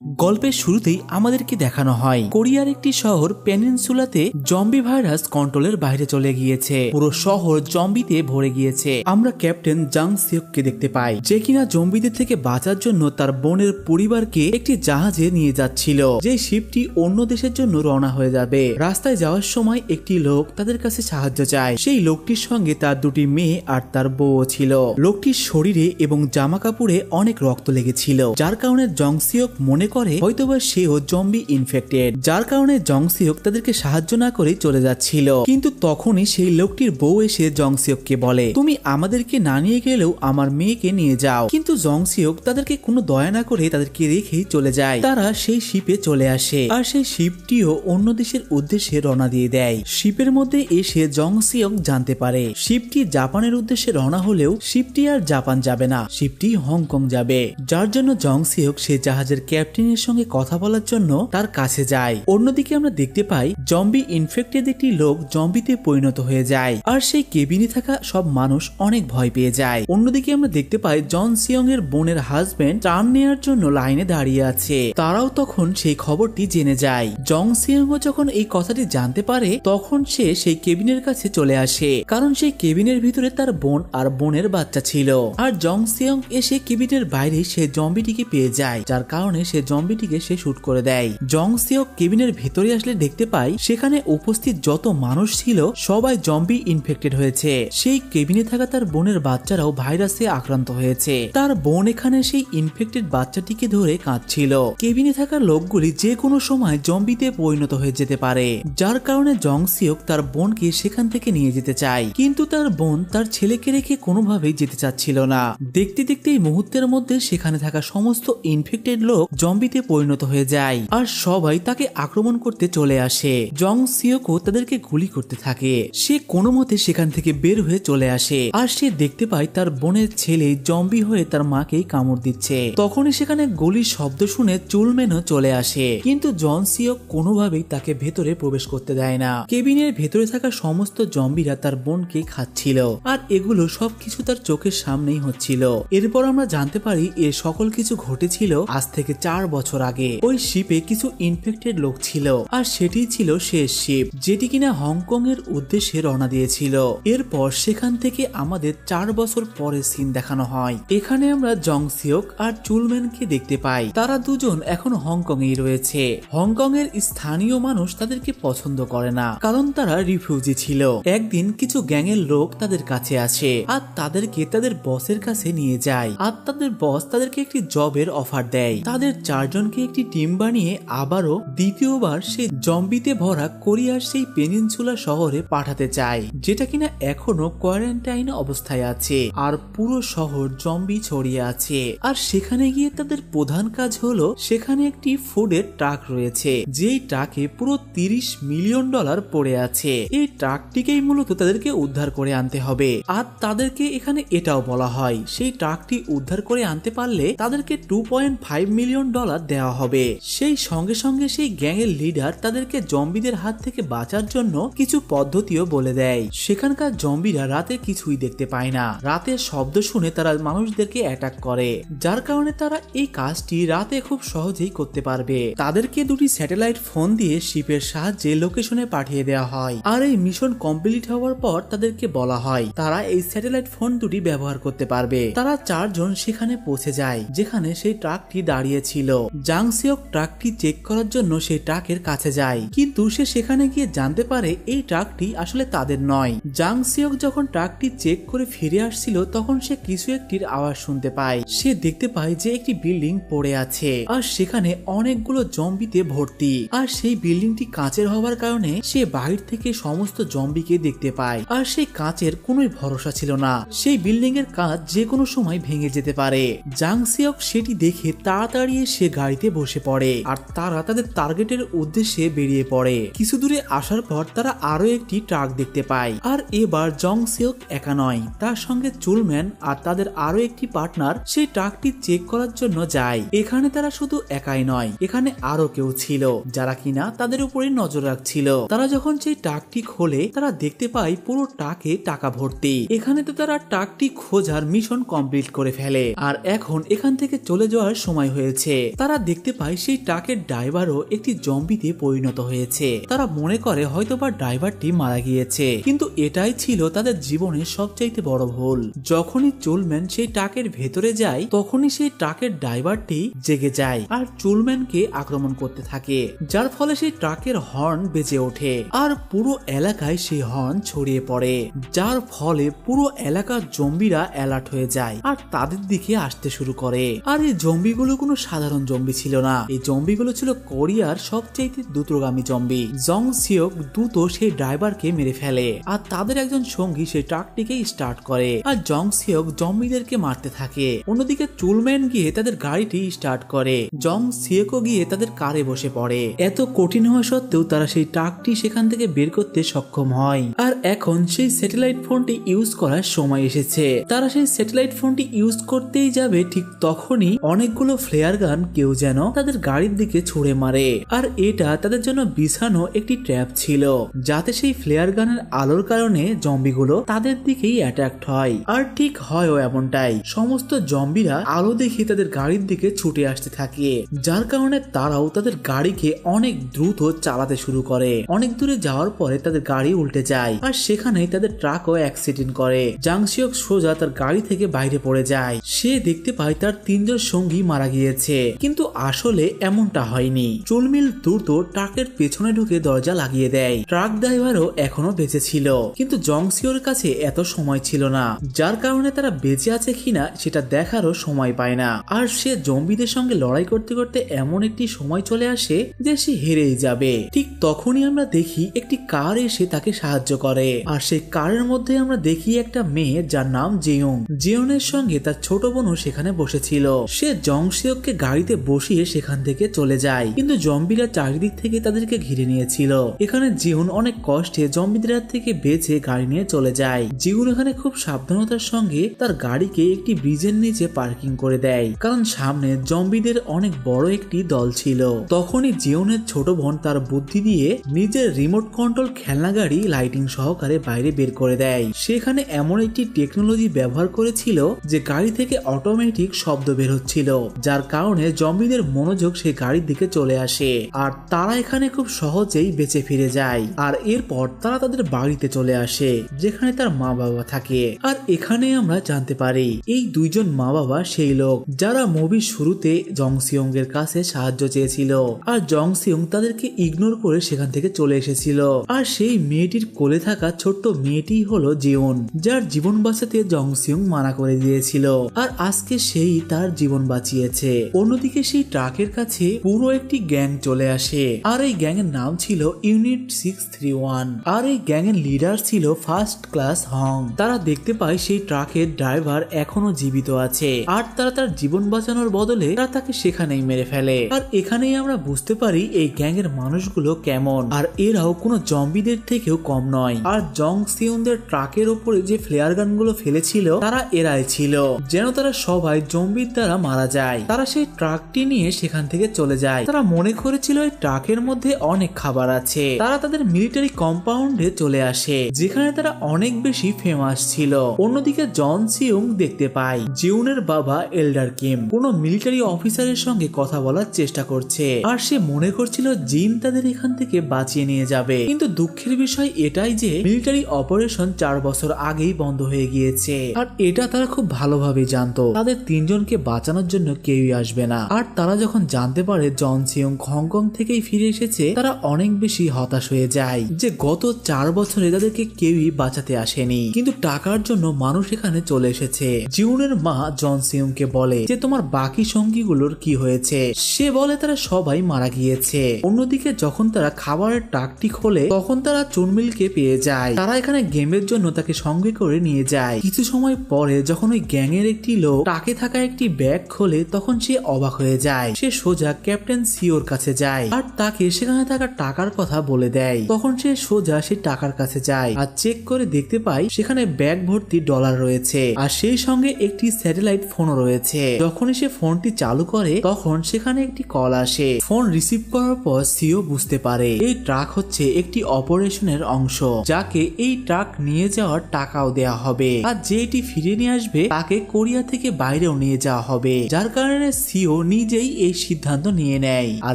গল্পের শুরুতেই আমাদেরকে দেখানো হয় কোরিয়ার একটি শহর পেনিনসুলাতে জম্বি ভাইরাস কন্ট্রোলের বাইরে চলে গিয়েছে। পুরো শহর জম্বিতে ভরে গিয়েছে। আমরা ক্যাপ্টেন জাং সিওককে দেখতে পাই, যে কিনা জম্বিদের থেকে বাঁচার জন্য তার বোনের পরিবারকে একটি জাহাজে নিয়ে যাচ্ছিল, যে শিপটি অন্য দেশের জন্য রওনা হয়ে যাবে। রাস্তায় যাওয়ার সময় একটি লোক তাদের কাছে সাহায্য চায়। সেই লোকটির সঙ্গে তার দুটি মেয়ে আর তার বউ ছিল। লোকটির শরীরে এবং জামা কাপড়ে অনেক রক্ত লেগেছিল, যার কারণে জং সিওক মনে করে হয়তোবা সেও জম্বি ইনফেক্টেড, যার কারণে জং সিওক তাদেরকে সাহায্য না করে চলে যাচ্ছিল। কিন্তু তখনই সেই লোকটির বউ এসে জং সিওককে বলে, তুমি আমাদেরকে না নিয়ে গেলেও আমার মেয়েকে নিয়ে যাও। কিন্তু জং সিওক তাদেরকে কোনো দয়া না করে তাদেরকে রেখেই চলে যায়। তারা সেই শিপে চলে আসে আর সেই শিপটিও অন্য দেশের উদ্দেশ্যে রওনা দিয়ে দেয়। শিপের মধ্যে এসে জং সিওক জানতে পারে শিপটি জাপানের উদ্দেশ্যে রওনা হলেও শিপটি আর জাপান যাবে না, শিপটি হংকং যাবে। যার জন্য জং সিওক সে জাহাজের ক্যাপ্টেনের সঙ্গে কথা বলার জন্য তার কাছে যায়। অন্যদিকে আমরা দেখতে পাই জম্বি ইনফেক্টেড একটি লোক জম্বিতে পরিণত হয়ে যায় আর সেই কেবিনে থাকা সব মানুষ অনেক ভয় পেয়ে যায়। অন্যদিকে আমরা দেখতে পাই জন সিয়ং এর বোনের হাজবেন্ড ত্রাণ নেওয়ার জন্য লাইনে দাঁড়িয়ে আছে। তারাও তখন সেই খবরটি জেনে যায়। জং সিয়ং যখন এই কথাটি জানতে পারে তখন সে সেই কেবিনের কাছে চলে আসে, কারণ সেই কেবিনের ভিতরে তার বোন আর বোনের বাচ্চা ছিল। আর জং সিয়ং এসে কেবিনের বাইরে সে জম্বিটিকে পেয়ে যায়, যার কারণে সে জম্বিটিকে সে শুট করে দেয়। জং সিওক কেবিনের ভেতরে আসলে দেখতে পাই সেখানে উপস্থিত যত মানুষ ছিল সবাই জম্বি ইনফেক্টেড হয়েছে। সেই কেবিনে থাকা তার বোনের বাচ্চারাও ভাইরাসে আক্রান্ত হয়েছে। তার বোন এখানে সেই ইনফেক্টেড বাচ্চাটিকে ধরে কাঁদছিল। কেবিনে থাকা লোকগুলি যে কোনো সময় জম্বিতে পরিণত হয়ে যেতে পারে, যার কারণে জং সিওক তার বোনকে সেখান থেকে নিয়ে যেতে চায়। কিন্তু তার বোন তার ছেলেকে রেখে কোনোভাবেই যেতে চাচ্ছিল না। দেখতে দেখতে এই মুহূর্তের মধ্যে সেখানে থাকা সমস্ত ইনফেক্টেড লোক জম্বিতে পরিণত হয়ে যায় আর সবাই তাকে আক্রমণ করতে চলে আসে। জং সিওকও তাদেরকে গুলি করতে থাকে। সে কোনো মতে সেখান থেকে বের হয়ে চলে আসে আর সে দেখতে পায় তার বোনের ছেলে জম্বি হয়ে তার মাকেই কামড় দিচ্ছে। তখনই সেখানে গুলির শব্দ শুনে চুলমেনও চলে আসে, কিন্তু জন সিওক কোনোভাবেই তাকে ভেতরে প্রবেশ করতে দেয় না। কেবিনের ভেতরে থাকা সমস্ত জম্বিরা তার বোনকে খাচ্ছিল আর এগুলো সবকিছু তার চোখের সামনেই হচ্ছিল। এরপর আমরা জানতে পারি এ সকল কিছু ঘটেছিল আজ থেকে 4 বছর আগে। ওই শিপে কিছু ইনফেক্টেড লোক ছিল আর সেটি ছিল শেষ শিপ, যেটি কিনা হংকং এর উদ্দেশ্যে রওনা দিয়েছিল। এরপর সেখান থেকে আমাদের 4 বছর পরে সিন দেখানো হয়। এখানে আমরা জং সিওক আর চুলম্যানকে দেখতে পাই। তারা দুজন এখন হংকং এই রয়েছে। হংকং এর স্থানীয় মানুষ তাদেরকে পছন্দ করে না, কারণ তারা রিফিউজি ছিল। একদিন কিছু গ্যাংয়ের লোক তাদের কাছে আসে আর তাদেরকে তাদের বসের কাছে নিয়ে যায় আর তাদের বস তাদেরকে একটি জবের অফার দেয়। তাদের 4 জনকে একটি টিম বানিয়ে আবারও দ্বিতীয়বার সেই জম্বিতে ভরা কোরিয়ার সেই পেনিনসুলা শহরে পাঠাতে চায়, যেটা কিনা এখনো কোয়ারেন্টাইন অবস্থায় আছে আর পুরো শহর জম্বি ছড়িয়ে আছে। আর সেখানে গিয়ে তাদের প্রধান কাজ হলো সেখানে একটি ফুডের ট্রাক রয়েছে, যেই ট্রাকে পুরো $30 মিলিয়ন পড়ে আছে। এই ট্রাকটিকেই মূলত তাদেরকে উদ্ধার করে আনতে হবে। আর তাদেরকে এখানে এটাও বলা হয় সেই ট্রাকটি উদ্ধার করে আনতে পারলে তাদেরকে $2.5 মিলিয়ন দেওয়া হবে। সেই সঙ্গে সঙ্গে সেই গ্যাংয়ের লিডার তাদেরকে জম্বিদের হাত থেকে বাঁচার জন্য কিছু পদ্ধতিও বলে দেয়। সেখানকার জম্বিরা রাতে কিছুই দেখতে পায় না। রাতের শব্দ শুনে তারা মানুষদেরকে অ্যাটাক করে, যার কারণে তারা এই কাজটি রাতে খুব সহজেই করতে পারবে। তাদেরকে দুটি স্যাটেলাইট ফোন দিয়ে শিপের সাহায্যে লোকেশনে পাঠিয়ে দেওয়া হয়। আর এই মিশন কমপ্লিট হওয়ার পর তাদেরকে বলা হয় তারা এই স্যাটেলাইট ফোন দুটি ব্যবহার করতে পারবে। তারা 4 জন সেখানে পৌঁছে যায় যেখানে সেই ট্রাকটি দাঁড়িয়ে ছিল। জাং সিওক ট্রাকটি চেক করার জন্য সেই ট্রাকের কাছে যায়, কিন্তু সে সেখানে গিয়ে জানতে পারে এই ট্রাকটি আসলে তাদের নয়। জাং সিওক যখন ট্রাকটি চেক করে ফিরে আসছিল তখন সে কিছু একটির আওয়াজ শুনতে পায়। সে দেখতে পায় যে একটি বিল্ডিং পড়ে আছে আর সেখানে অনেকগুলো জম্বিতে ভর্তি। আর সেই বিল্ডিংটি কাঁচের হওয়ার কারণে সে বাহির থেকে সমস্ত জম্বিকে দেখতে পায়। আর সেই কাঁচের কোনোই ভরসা ছিল না, সেই বিল্ডিং এর কাঁচ যে কোনো সময় ভেঙে যেতে পারে। জাং সিওক সেটি দেখে তাড়াতাড়ি সে গাড়িতে বসে পড়ে আর তারা তাদের টার্গেটের উদ্দেশ্যে বেরিয়ে পড়ে। কিছু দূরে আসার পর তারা আরো একটি ট্রাক দেখতে পায়। আর এবার জং সিওক একা নয়, তার সঙ্গে চুলম্যান আর তাদের আরো একটি পার্টনার সেই ট্রাকটি চেক করার জন্য যায়। এখানে তারা শুধু একাই নয়, এখানে আরো কেউ ছিল যারা কিনা তাদের উপরে নজর রাখছিল। তারা যখন সেই ট্রাকটি খোলে তারা দেখতে পায় পুরো ট্রাকে টাকা ভর্তি। এখানে তো তারা ট্রাকটি খোঁজার মিশন কমপ্লিট করে ফেলে আর এখন এখান থেকে চলে যাওয়ার সময় হয়েছে। তারা দেখতে পায় সেই ট্রাকের ড্রাইভারও একটি জম্বিতে পরিণত হয়েছে। তারা মনে করে হয়তোবা ড্রাইভারটি মারা গিয়েছে, কিন্তু এটাই ছিল তাদের জীবনের সবচাইতে বড় ভুল। যখনই চুলম্যান সেই ট্রাকের ভেতরে যায় তখনই সেই ট্রাকের ড্রাইভারটি জেগে যায় আর চুলম্যানকে আক্রমণ করতে থাকে, যার ফলে সেই ট্রাকের হর্ন বেজে ওঠে আর পুরো এলাকায় সেই হর্ন ছড়িয়ে পড়ে, যার ফলে পুরো এলাকার জম্বিরা অ্যালার্ট হয়ে যায় আর তাদের দিকে আসতে শুরু করে। আর এই জম্বিগুলো কোনো সাধারণ জম্বি ছিল না, এই জম্বিগুলো ছিল কোরিয়ার সবচেয়ে দ্রুতগামী জম্বি। জং সিওক দ্রুত সেই ড্রাইভারকে মেরে ফেলে আর তাদের একজন সঙ্গী সেই ট্রাকটিকে স্টার্ট করে আর জং সিওক জম্বিদেরকে মারতে থাকে। অন্যদিকে চুলম্যান গিয়ে তাদের গাড়িটি স্টার্ট করে, জং সিওকও গিয়ে তাদের কারে বসে পড়ে। এত কঠিন হওয়া সত্ত্বেও তারা সেই ট্রাকটি সেখান থেকে বের করতে সক্ষম হয়। আর এখন সেই স্যাটেলাইট ফোনটি ইউজ করার সময় এসেছে। তারা সেই স্যাটেলাইট ফোনটি ইউজ করতেই যাবে, ঠিক তখনই অনেকগুলো ফ্লেয়ার গান কেউ যেন তাদের গাড়ির দিকে ছুড়ে মারে। আর এটা তাদের জন্য বিছানো একটি ট্র্যাপ ছিল, যাতে সেই ফ্লেয়ার গানের আলোর কারণে জম্বিগুলো তাদের দিকেই অ্যাট্রাক্ট হয়। আর ঠিক হয়ও এমনটাই, সমস্ত জম্বিরা আলো দেখে তাদের গাড়ির দিকে ছুটে আসতে থাকে, যার কারণে তারাও তাদের গাড়িকে অনেক দ্রুত চালাতে শুরু করে। অনেক দূরে যাওয়ার পরে তাদের গাড়ি উল্টে যায় আর সেখানেই তাদের ট্রাকও অ্যাক্সিডেন্ট করে। জাং সিওক সোজা তার গাড়ি থেকে বাইরে পড়ে যায়। সে দেখতে পায় তার 3 জন সঙ্গী মারা গিয়েছে, কিন্তু আসলে এমনটা হয়নি। চুলমিল দ্রুত ট্রাকের পেছনে ঢুকে দরজা লাগিয়ে দেয়। ট্রাক ড্রাইভারও এখনো বেঁচে ছিল, কিন্তু জং সিওর কাছে এত সময় ছিল না, যার কারণে তারা বেঁচে আছে কিনা সেটা দেখারও সময় পায় না। আর সে জম্বিদের সঙ্গে লড়াই করতে করতে এমন একটি সময় চলে আসে যে সে হেরেই যাবে। ঠিক তখনই আমরা দেখি একটি কার এসে তাকে সাহায্য করে, আর সেই কারের মধ্যে আমরা দেখি একটা মেয়ে যার নাম জেয়ং। জেয়নের সঙ্গে তার ছোট বোনও সেখানে বসেছিল। সে জং সিওককে গাড়িতে বসিয়ে সেখান থেকে চলে যায়, কিন্তু জম্বিরা চারিদিক থেকে তাদেরকে ঘিরে নিয়েছিল। এখানে জিউন অনেক কষ্টে জম্বিদের হাত থেকে বেঁচে গাড়ি নিয়ে চলে যায়। জিউন এখানে খুব সাবধানতার সঙ্গে তার গাড়িকে একটি ব্রিজের নিচে পার্কিং করে দেয়, কারণ সামনে জম্বিদের অনেক বড় একটি দল ছিল। তখনই জিউনের ছোট বোন তার বুদ্ধি দিয়ে নিজের রিমোট কন্ট্রোল খেলনা গাড়ি লাইটিং সহকারে বাইরে বের করে দেয়। সেখানে এমন একটি টেকনোলজি ব্যবহার করেছিল যে গাড়ি থেকে অটোমেটিক শব্দ বের হচ্ছিল, যার কারণে জম্বিদের মনোযোগ সেই গাড়ির দিকে চলে আসে আর তারা এখানে খুব সহজেই বেঁচে ফিরে যায়। আর এরপর তারা তাদের বাড়িতে চলে আসে, যেখানে তার মা বাবা থাকে। আর এখানে আমরা জানতে পারি এই 2 জন মা বাবা সেই লোক যারা মুভির শুরুতে জং সিওং এর কাছে সাহায্য চেয়েছিল, আর জং সিওং তাদেরকে ইগনোর করে সেখান থেকে চলে এসেছিল। আর সেই মেয়েটির কোলে থাকা ছোট্ট মেয়েটি হলো জিউন, যার জীবন বাঁচাতে জং সিওং মানা করে দিয়েছিল, আর আজকে সেই তার জীবন বাঁচিয়েছে। অন্যদিকে সেই ট্রাকের কাছে পুরো একটি গ্যাং চলে আসে, আর এই গ্যাং এর নাম ছিল ইউনিট 631, আর এই গ্যাং এর লিডার ছিল ফার্স্ট ক্লাস হং। তারা দেখতে পায় সেই ট্রাকের ড্রাইভার এখনো জীবিত আছে, আর তারা তার জীবন বাঁচানোর বদলে তারা তাকে সেখানেই মেরে ফেলে। আর এখানেই আমরা বুঝতে পারি এই গ্যাং এর মানুষগুলো কেমন, আর এরাও কোনো জম্বিদের থেকেও কম নয়। আর জং সিওনদের ট্রাকের উপরে যে ফ্লেয়ার গানগুলো ফেলেছিল তারা এরাই ছিল, যেন তারা সবাই জম্বির দ্বারা মারা যায়। তারা সেই ট্রাকটি নিয়ে সেখান থেকে চলে যায়। তারা মনে করেছিল এই ট্রাকের মধ্যে অনেক খাবার আছে। তারা তাদের মিলিটারি কম্পাউন্ডে চলে আসে, যেখানে তারা অনেক বেশি ফেমাস ছিল। অন্যদিকে জন সিওং দেখতে পায় জিউনের বাবা এল্ডার কিম কোন মিলিটারি অফিসারের সঙ্গে কথা বলার চেষ্টা করছে, আর সে মনে করছিল জিন তাদের এখান থেকে বাঁচিয়ে নিয়ে যাবে। কিন্তু দুঃখের বিষয় এটাই যে মিলিটারি অপারেশন 4 বছর আগেই বন্ধ হয়ে গিয়েছে, আর এটা তারা খুব ভালোভাবে জানতো। তাদের 3 জনকে বাঁচানোর জন্য কেউই আসবে না। আর তারা যখন জানতে পারে জন সিওং হংকং থেকেই ফিরে এসেছে, তারা অনেক বেশি হতাশ হয়ে যায় যে গত 4 বছরে তাদেরকে কেউই বাঁচাতে আসেনি, কিন্তু টাকার জন্য মানুষ এখানে চলে এসেছে। জিউনের মা জন সিওংকে বলে যে তোমার বাকি সঙ্গীগুলোর কি হয়েছে। সে বলে তারা সবাই মারা গিয়েছে। অন্যদিকে যখন তারা খাবারের ট্রাকটি খোলে তখন তারা চুনমিলকে পেয়ে যায়। তারা এখানে গেমের জন্য তাকে সঙ্গে করে নিয়ে যায়। কিছু সময় পরে যখন ওই গ্যাং এর একটি লোক ট্রাকে থাকা একটি ব্যাগ খোলে তখন সে অবাক হয়ে যায়। সে সোজা ক্যাপ্টেন সিওর কাছে যায় আর তাকে সেখানে থাকা টাকার কথা বলে দেয়। তখন সে সোজা সেই টাকার কাছে যায় আর চেক করে দেখতে পায় সেখানে ব্যাগ ভর্তি ডলার রয়েছে, আর সেই সঙ্গে একটি স্যাটেলাইট ফোনও রয়েছে। যখনই সে ফোনটি চালু করে তখন সেখানে একটি কল আসে। ফোন রিসিভ করার পর সিও বুঝতে পারে এই ট্রাক হচ্ছে একটি অপারেশনের অংশ, যাকে এই ট্রাক নিয়ে যাওয়ার টাকাও দেয়া হবে, আর যেটি ফিরে নিয়ে আসবে তাকে কোরিয়া থেকে বাইরেও নিয়ে যাওয়া হবে। যার কারণে সিও নিজেই এই সিদ্ধান্ত নিয়ে নেয় আর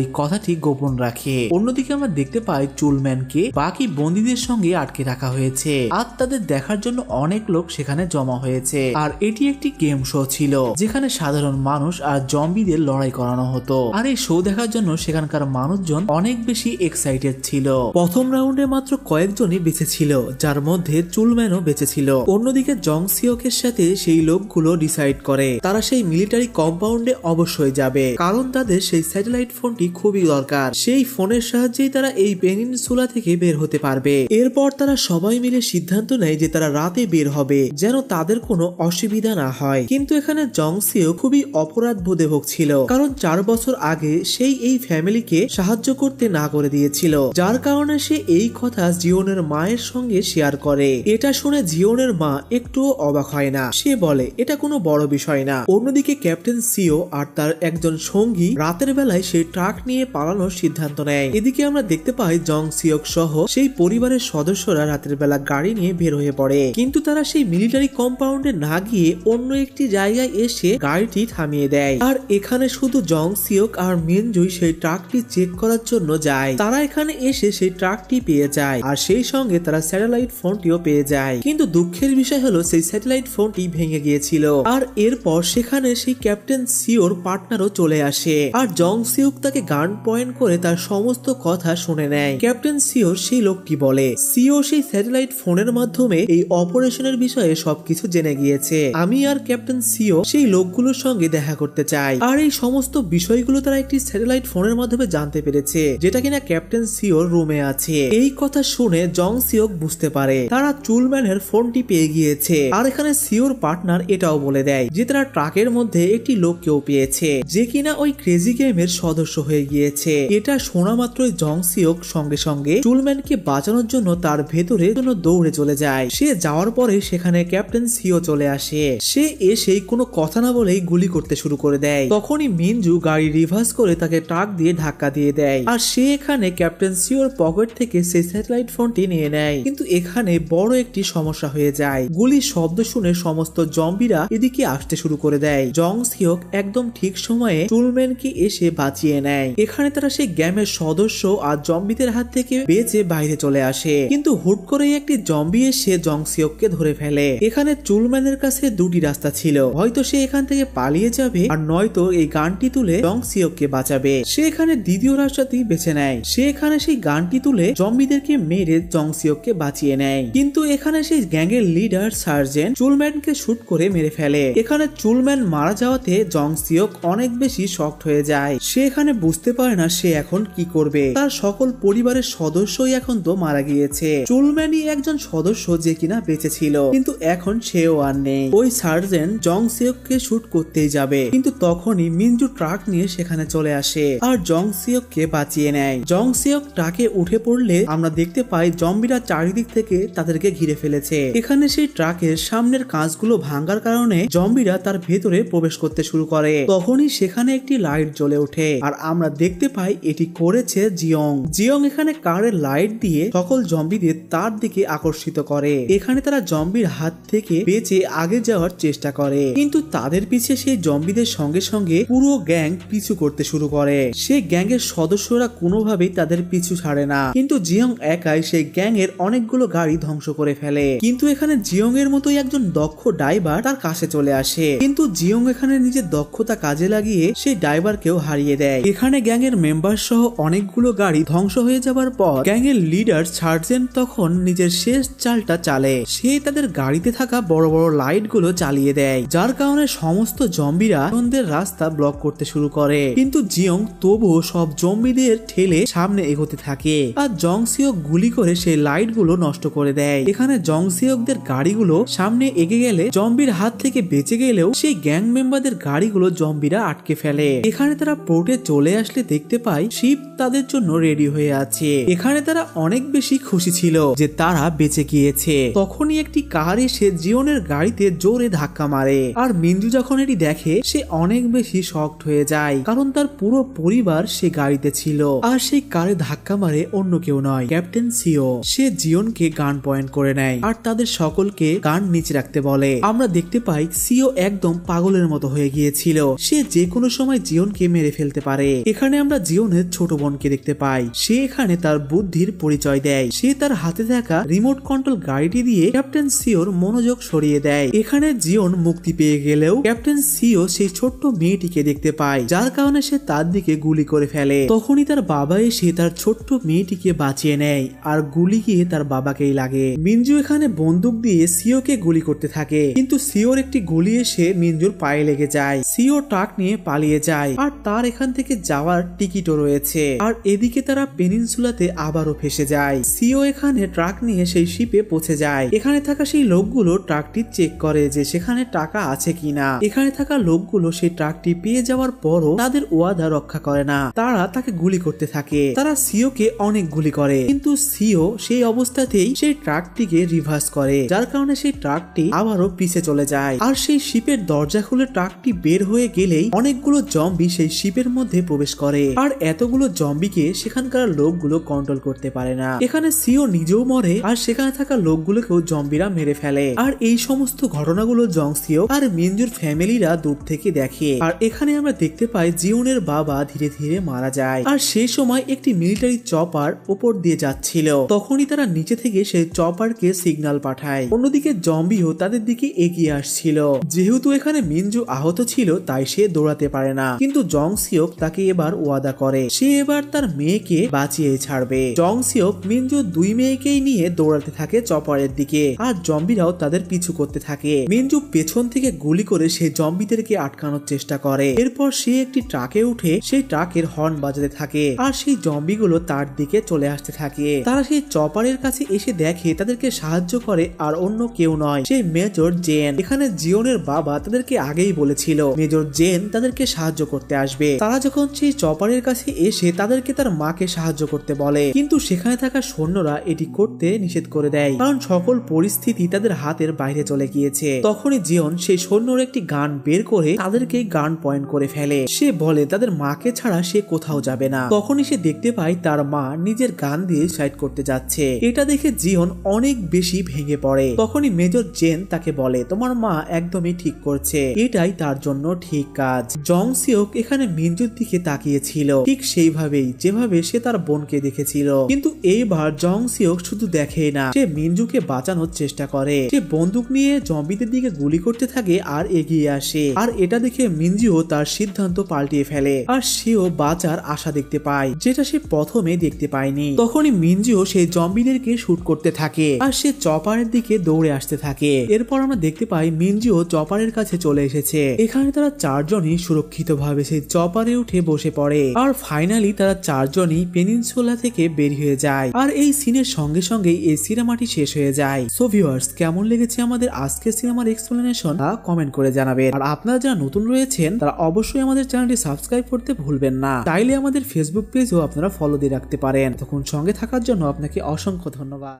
এই কথাটি গোপন রাখে। অন্যদিকে আমরা দেখতে পাই চুলম্যানকে বাকি বন্দীদের সঙ্গে আটকে রাখা হয়েছে আর তাদের দেখার জন্য অনেক লোক সেখানে জমা হয়েছে। আর এটি একটি গেম শো ছিল যেখানে সাধারণ মানুষ আর জম্বিদের লড়াই করানো হতো। আর এই শো দেখার জন্য সেখানকার মানুষজন অনেক বেশি এক্সাইটেড ছিল। প্রথম রাউন্ডে মাত্র কয়েকজনই বেঁচে ছিল, যার মধ্যে চুলম্যানও বেঁচে ছিল। অন্যদিকে জং সিওকের সাথে সেই লোকগুলো ডিসাইড করে তারা সেই মিলিটারি কম্পাউন্ডে অবশ্যই যাবে, কারণ তাদের সেই স্যাটেলাইট ফোনটি খুবই দরকার। সেই ফোনের সাহায্যেই তারা এই পেনিনসুলা থেকে বের হতে পারবে। এরপর তারা সবাই মিলে সিদ্ধান্ত নেয় যে তারা রাতে বের হবে যেন তাদের কোনো অসুবিধা না হয়। কিন্তু এখানে জং সিও খুবই অপরাধ বোধে ভুগছিল, কারণ 4 বছর আগে সেই এই ফ্যামিলিকে সাহায্য করতে না করে দিয়েছিল, যার কারণে সে এই কথা জিওনের মায়ের সঙ্গে শেয়ার করে। এটা শুনে জিওনের মা একটুও অবাক হয় না, সে বলে এটা কোনো বড় বিষয় না। অন্যদিকে ক্যাপ্টেন সিও আর তার একজন সঙ্গী রাতের বেলায় সেই ট্রাক নিয়ে পালানোর সিদ্ধান্ত নেয়। এদিকে আমরা দেখতে পাই জং সিওক সহ সেই পরিবারের সদস্যরা রাতের বেলা গাড়ি নিয়ে বের হয়ে পড়ে, কিন্তু তারা সেই মিলিটারি কম্পাউন্ডে না গিয়ে অন্য একটি জায়গায় এসে গাড়িটি থামিয়ে দেয়। আর এখানে শুধু জং সিওক আর মিনজুই সেই ট্রাকটি চেক করার জন্য যায়। তারা এখানে এসে সেই ট্রাকটি পেয়ে যায় আর সেই সঙ্গে তারা স্যাটেলাইট ফোনটিও পেয়ে যায়। কিন্তু দুঃখের বিষয় হলো সেই স্যাটেলাইট ফোনটি ভেঙে গিয়েছিল। আর এরপর সেখানে সেই ক্যাপ্টেন সিওর পার্টনারও চলে আসে আর জং সিওক তাকে গান পয়েন্ট করে তার সমস্ত কথা শুনে নেয়। ক্যাপ্টেন সিওর সেই লোকটি বলে সিও সেই স্যাটেলাইট ফোনের মাধ্যমে এই অপারেশনের বিষয়ে সবকিছু জেনে গিয়েছে। আমি আর ক্যাপ্টেন সিও সেই লোকগুলোর সঙ্গে দেখা করতে চাই। আর এই সমস্ত বিষয়গুলো তারা একটি স্যাটেলাইট ফোনের মাধ্যমে জানতে পেরেছে, যেটা কিনা ক্যাপ্টেন সিওর রুমে আছে। এই কথা শুনে জং সিওক বুঝতে পারে তারা চুলম্যানের ফোনটি পেয়ে গিয়েছে। আর এখানে সিওর পার্টনার এটাও বলে দেয় যে তারা ট্রাকের মধ্যে একটি লোককেও পেয়েছে যে কিনা ওই ক্রেজি গেমের সদস্য হয়ে গিয়েছে। এটা শোনা মাত্রই জং সিওক সঙ্গে সঙ্গে চুলম্যানকে বাঁচানোর জন্য তার ভেতরে দৌড়ে চলে যায়। সে যাওয়ার পরে সেখানে ক্যাপ্টেন সিও চলে আসে। সে এসেই কোনো কথা না বলেই গুলি করতে শুরু করে দেয়। তখনই মিনজু গাড়ি রিভার্স করে তাকে ট্রাক দিয়ে ধাক্কা দিয়ে দেয় আর সে এখানে ক্যাপ্টেন সিওর পকেট থেকে সেই স্যাটেলাইট ফোনটি নিয়ে নেয়। কিন্তু এখানে বড় একটি সমস্যা হয়ে যায়। গুলির শব্দ শুনে সমস্ত জম্বিরা এদিকে আসতে শুরু করে দেয়। জং সিওক একদম ঠিক সময়ে চুলম্যানকে এসে বাঁচিয়ে নেয়। এখানে তারা সেই গেমের সদস্য আর জম্বিদের হাত থেকে বেঁচে বাইরে চলে আসে, কিন্তু হুট করেই একটি জম্বি এসে জং সিওককে ধরে ফেলে। এখানে চুলম্যানের কাছে দুটি রাস্তা ছিল, হয়তো সে এখান থেকে পালিয়ে যাবে আর নয়তো এই গানটি তুলে জং সিওককে বাঁচাবে। সে এখানে দ্বিতীয় রাস্তাটি বেছে নেয়। সে এখানে সেই গানটি তুলে জম্বিদেরকে মেরে জং সিওককে বাঁচিয়ে নেয়। কিন্তু এখানে সেই গ্যাংয়ের লিডার সার্জেন্ট চুলম্যানকে শুট করে মেরে ফেলে। এখানে চুলম্যান মারা যাওয়াতে জং সিওক অনেক বেশি শকড হয়ে যায়। সে এখানে বুঝতে পারে না সে এখন কি করবে। তার সকল পরিবারের সদস্যই এখন তো মারা গিয়েছে। চুলম্যানই একজন সদস্য যে কিনা বেঁচে ছিল, কিন্তু এখন সেও আর নেই। ওই সার্জেন্ট জং সিওককে শুট করতেই যাবে, কিন্তু তখনই মিনজু ট্রাক নিয়ে সেখানে চলে আসে আর জং সিওককে বাঁচিয়ে নেয়। জং সিওক ট্রাকে উঠে পড়লে আমরা দেখতে পাই জম্বিরা চারিদিক থেকে তাদেরকে ঘিরে ফেলেছে। এখানে সেই ট্রাকের সামনের কাঁচগুলো ভাঙার কারণে জম্বিরা তার ভেতরে প্রবেশ করতে শুরু করে। তখনই সেখানে একটি লাইট জ্বলে ওঠে আর আমরা দেখতে পাই এটি করেছে জিয়ং। জিয়ং এখানে কারের লাইট দিয়ে সকল জম্বিদের তার দিকে আকর্ষিত করে। এখানে তারা জম্বির হাত থেকে বেঁচে আগে যাওয়ার চেষ্টা করে, কিন্তু তাদের পিছে সেই জম্বিদের সঙ্গে সঙ্গে পুরো গ্যাং পিছু করতে শুরু করে। সেই গ্যাংয়ের সদস্যরা কোনোভাবেই তাদের পিছু ছাড়ে না, কিন্তু জিয়ং একাই সেই গ্যাং এর অনেকগুলো গাড়ি ধ্বংস করে ফেলে। কিন্তু এখানে জিয়ং এর মতোই একজন দক্ষ ড্রাইভার তার কাছে চলে আসে, কিন্তু জিয়ং এখানে নিজের দক্ষতা কাজে লাগিয়ে সেই ড্রাইভারকেও হারিয়ে দেয়। এখানে গ্যাং এর মেম্বার সহ অনেকগুলো গাড়ি ধ্বংস হয়ে যাবার পর গ্যাং এর লিডার সার্জেন্ট তখন নিজের শেষ চালটা চালে। সে তাদের গাড়িতে থাকা বড় বড় লাইট গুলো চালিয়ে দেয়, যার কারণে সমস্ত জম্বিরা ওদের রাস্তা ব্লক করতে শুরু করে। কিন্তু জিয়ং তবুও সব জম্বিদের ঠেলে সামনে এগোতে থাকে আর জং সিওক গুলি করে সেই লাইট গুলো নষ্ট করে দেয়। এখানে জং সিওকদের গাড়িগুলো সামনে এগিয়ে গেলে জম্বির হাত থেকে বেঁচে গেলেও সেই গ্যাং মেম্বারদের গাড়িগুলো জম্বিরা আটকে ফেলে। এখানে তারা পোর্টে চলে আসলে দেখতে পাই শিপ তাদের জন্য রেডি হয়ে আছে। এখানে তারা অনেক বেশি খুশি ছিল যে তারা বেঁচে গিয়েছে। তখনই একটি কার এসে জিওনের গাড়িতে জোরে ধাক্কা মারে আর মিনজু যখন এটি দেখে সে অনেক বেশি শকড হয়ে যায়, কারণ তার পুরো পরিবার সে গাড়িতে ছিল। আর সেই কারে ধাক্কা মারে অন্য কেউ নয়, ক্যাপ্টেন সিও। সে জিওনকে গান পয়েন্ট করে নেয় আর তাদের সকলকে গান নিচে রাখতে বলে। আমরা দেখতে পাই সিও একদম পাগলের মতো হয়ে গিয়েছিল। সে যে কোনো সময় জিওনকে মেরে ফেলতে পারে। এখানে আমরা জিওনের ছোট বোনকে দেখতে পাই। সে এখানে তার বুদ্ধির পরিচয় দেয়। সে তার হাতে থাকা রিমোট কন্ট্রোল গাড়িটি দিয়ে ক্যাপ্টেন সিওর মনোযোগ সরিয়ে দেয়। এখানে জিওন মুক্তি পেয়ে গেলেও ক্যাপ্টেন সিও সেই ছোট্ট মেয়েটিকে দেখতে পায়, যার কারণে সে তার দিকে গুলি করে ফেলে। তখনই তার বাবা এসে তার ছোট্ট মেয়েটিকে বাঁচিয়ে নেয়, আর গুলি গিয়ে তার বাবাকেই লাগে। মিনজু এখানে বন্দুক দিয়ে সিওকে গুলি করতে থাকে, কিন্তু সিওর একটি গুলি এসে মিনজুর পায়ে লেগে যায়। সিও ট্রাক নিয়ে পালিয়ে যায়, আর তার এখান থেকে যাওয়ার টিকিটও রয়েছে। আর এদিকে তারা পেনিনসুলাতে আবারও ফেসে যায়। সিও এখানে ট্রাক নিয়ে সেই শিপে পৌঁছে যায়। এখানে থাকা সেই লোকগুলো ট্রাকটি চেক করে যে সেখানে টাকা আছে কিনা। এখানে থাকা লোকগুলো সেই ট্রাকটি পেয়ে যাওয়ার পরও তাদের ওয়াদা রক্ষা করে না। তারা তাকে গুলি করতে থাকে। তারা সিওকে অনেক গুলি করে, কিন্তু সিও সেই অবস্থাতেই সেই ট্রাকটিকে রিভার্স করে, যার কারণে সেই ট্রাকটি আবারও পিছে চলে যায়। আর সেই শিপের দরজা খুলে ট্রাকটি বের হয়ে গেলেই অনেকগুলো জম্বি সেই শিপের মধ্যে প্রবেশ করে। আর এতগুলো জম্বিকে সেখানকার লোকগুলো কন্ট্রোল করতে পারে না। এখানে সিও নিজেও মরে, আর সেখানে থাকা লোকগুলোকেও জম্বিরা মেরে ফেলে। আর এই সমস্ত ঘটনাগুলো জং সিও আর মিনজুর ফ্যামিলিরা দূর থেকে দেখে। আর এখানে আমরা দেখতে পাই জিওনের বাবা ধীরে ধীরে মারা যায়। আর সেই সময় একটি মিলিটারি চপার উপর দিয়ে যাচ্ছিল। তখনই তারা নিচে থেকে সেই চপারকে সিগন্যাল পাঠায়। অন্যদিকে জম্বিও তাদের দিকে এগিয়ে আসছিল। যেহেতু এখানে মিনজু আহত ছিল, তাই সে দৌড়াতে পারে না, কিন্তু জং সিওক তাকে এবার ওয়াদা করে সে এবার তার মেয়েকে বাঁচিয়ে ছাড়বে। জং সিওক মিনজু দুই মেয়েকেই নিয়ে দৌড়াতে থাকে চপারের দিকে, আর জম্বিরাও তাদের পিছু করতে থাকে। মিনজু পেছন থেকে গুলি করে সেই জম্বিদেরকে আটকানোর চেষ্টা করে। এরপর সে একটি ট্রাকে উঠে সেই ট্রাকের হর্ন বাজাতে থাকে, আর সেই জম্বিগুলো তার দিকে চলে আসতে থাকে। তারা সেই চপারের কাছে এসে দেখে তাদেরকে সাহায্য করে আর অন্য কেউ নয়, সেই মেজর জেন। এখানে জিওনের বাবা তাদেরকে আগেই বলেছিল মেজর জেন তাদেরকে সাহায্য করতে আসবে। তারা যখন সেই চপারের কাছে এসে তাদেরকে তার মাকে সাহায্য করতে বলে, কিন্তু সেখানে থাকা সৈন্যরা এটি করতে নিষেধ করে দেয়, কারণ সকল পরিস্থিতি তাদের হাতের বাইরে চলে গিয়েছে। তখনই জিওন সেই সৈন্যর একটি গান বের করে তাদেরকে গান পয়েন্ট করে ফেলে। সে বলে তাদের মাকে ছাড়া সে কোথাও যাবে না। তখনই সে দেখতে পায় তার মা নিজের গান দিয়ে সাইড করতে যাচ্ছে। এটা দেখে জিওন অনেক বেশি ভেঙে পড়ে। তখনই মেজর জেন তাকে বলে তোমার মা একদমই ঠিক করছে, এটাই তার জন্য ঠিক কাজ। জং সিওক এখানে মিনজুর দিকে তাকিয়েছিল ঠিক সেইভাবেই যেভাবে সে তার বোনকে দেখেছিল, কিন্তু এইবার জং সিওক শুধু দেখেই না, সে মিনজুকে বাঁচানোর চেষ্টা করে। সে বন্দুক নিয়ে জম্বিদের দিকে গুলি করতে থাকে আর এগিয়ে আসে। আর এটা দেখে মিনজুও তার সিদ্ধান্ত পাল্টিয়ে ফেলে, আর সেও বাঁচার আশা দেখতে পায়, যেটা সে প্রথমে দেখতে পায়নি। তখনই মিনজুও সেই জম্বিদেরকে শুট করতে থাকে, আর সে চপারের দিকে দৌড়ে আসতে থাকে। এরপর আমরা দেখতে পাই মিনজুও চপারের কাছে চলে এসেছে। এখানে তারা চারজনই সুরক্ষিতভাবে সেই চপারে উঠে বসে পড়ে, আর ফাইনালি তারা চারজনই পেনিনসুলা থেকে বের হয়ে যায়। আর এই সিনের সঙ্গে সঙ্গে এই সিনেমাটি শেষ হয়ে যায়। সো ভিউয়ার্স, কেমন লেগেছে আমাদের আজকের সিনেমার এক্সপ্লেনেশন তা কমেন্ট করে জানাবেন। আর আপনারা যারা নতুন রয়েছেন তারা অবশ্যই আমাদের চ্যানেলটি সাবস্ক্রাইব করতে ভুলবেন না। চাইলে আমাদের ফেসবুক পেজও আপনারা ফলো দিয়ে রাখতে পারেন। তখন সঙ্গে থাকার জন্য আপনাকে অসংখ্য ধন্যবাদ।